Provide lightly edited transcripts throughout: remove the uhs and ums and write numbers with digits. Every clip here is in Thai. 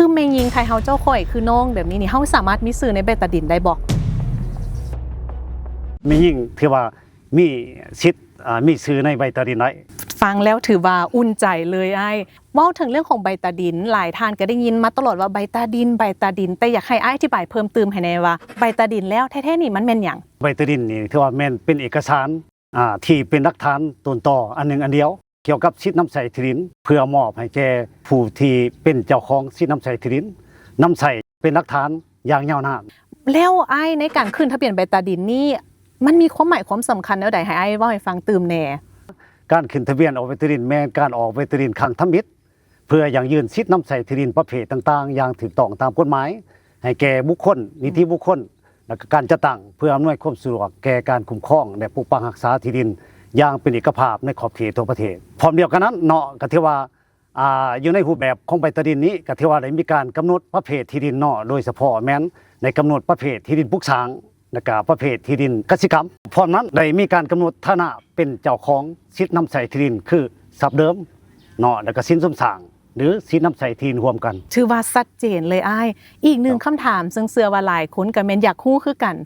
คือแม่ยิงไทยเฮาเจ้าข่อยคือน้องแบบนี้นี่เฮาสามารถมีสื่อในใบตาดินได้บ่มียิ่งที่ว่ามีสิทธิ์มีซื้อในใบตาดินได้ฟังแล้วถือว่าอุ่นใจเลยไอ้เว้าถึงเรื่องของใบตาดินหลายท่านก็ได้ยินมาตลอดว่าใบตาดินแต่อยากให้อ้ายอธิบายเพิ่มเติมให้แน่ว่าใบตาดินแล้วแท้ๆนี่มันแม่นหยังใบตาดินนี่ที่ว่าแม่นเป็นเอกสารที่เป็นหลักฐานต้นต่ออันหนึ่งอันเดียวเกี่ยวกับสิทธิน้ำใสที่ดินเพื่อมอบให้แก่ผู้ที่เป็นเจ้าของสิทธิน้ำใสที่ดินน้ำใสเป็นหลักฐานอย่างยาวนานแล้วไอ้ในการขึ้นทะเบียนใบตาดินนี่มันมีความหมายความสำคัญแนวใดให้ไอ้เว้าให้ฟังตื่มแน่การขึ้นทะเบียนออกใบตาดินแม้การออกใบตาดินครั้งทมิตรเพื่ออย่างยืนสิทธิน้ำใสที่ดินประเภทต่างๆอย่างถูกต้องตามกฎหมายให้แก่บุคคลนิติบุคคลและการจัดตั้งเพื่ออำนวยความสะดวกแก่การคุ้มครองและปกปักรักษาที่ดินอย่างเป็นเอกภาพในขอบเขตทั่วประเทศพร้อมเดียวกันนั้นเนาะก็ที่ว่าอยู่ในรูปแบบของใบตาดินนี้ก็ที่ว่าได้มีการกำหนดประเภทที่ดินเนาะโดยเฉพาะแม้นในกำหนดประเภทที่ดินปลูกสร้างและก็ประเภทที่ดินกสิกรรมพร้อมนั้นได้มีการกำหนดฐานะเป็นเจ้าของสิทธิน้ำใสที่ดินคือทรัพย์เดิมเนาะแล้วก็สินสมสร้างหรือสินน้ำใสที่ดินรวมกันถือว่าชัดเจนเลยอ้ายอีกหนึ่งคำถามซึ่งเชื่อว่าหลายคนก็แม่นอยากรู้คือกัน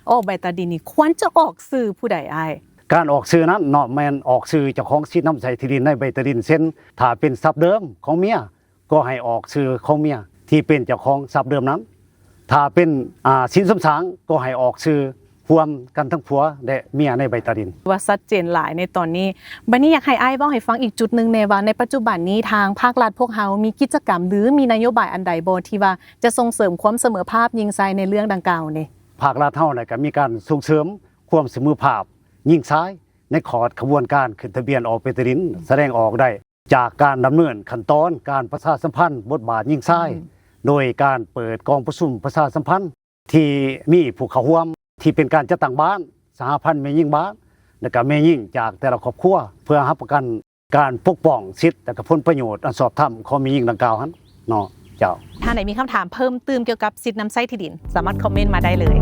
ออกใบตาดินนี่ควรจะออกสื่อผู้ใดอ้ายการออกสื่อนั้นเนาะแม่นออกสื่อเจ้าของสิทธิน้ำใสที่ดินในใบตาดินเช่นถ้าเป็นทรัพย์เดิมของเมียก็ให้ออกสื่อของเมียที่เป็นเจ้าของทรัพย์เดิมนั้นถ้าเป็นสินสมสางก็ให้ออกสื่อรวมกันทั้งผัวและเมียในใบตาดินว่าชัดเจนหลายในตอนนี้บัดนี้อยากให้อ้ายเว้าให้ฟังอีกจุดนึงในว่าในปัจจุบันนี้ทางภาครัฐพวกเฮามีกิจกรรมหรือมีนโยบายอันใดบ่ที่ว่าจะส่งเสริมความเสมอภาพหญิงชายในเรื่องดังกล่าวนี่ภาครัฐเฮาน่ะก็มีการส่งเสริมความเสมอภาพหญิงชายในขบวนการขึ้นทะเบียนออกใบตาดินแสดงออกได้จากการดำเนินขั้นตอนการประชาสัมพันธ์บทบาทหญิงชายโดยการเปิดกองประชุมประชาสัมพันธ์ที่มีผู้เข้าร่วมที่เป็นการจัดตั้งบ้านสหพันธ์แม่หญิงบ้านและก็แม่หญิงจากแต่ละครอบครัวเพื่อรับประกันการปกป้องสิทธิและก็ผลประโยชน์อันชอบธรรมของแม่หญิงดังกล่าวนั้นเนาะเจ้าถ้าไหนมีคำถามเพิ่มเติมเกี่ยวกับสิทธิน้ำใสที่ดินสามารถคอมเมนต์มาได้เลย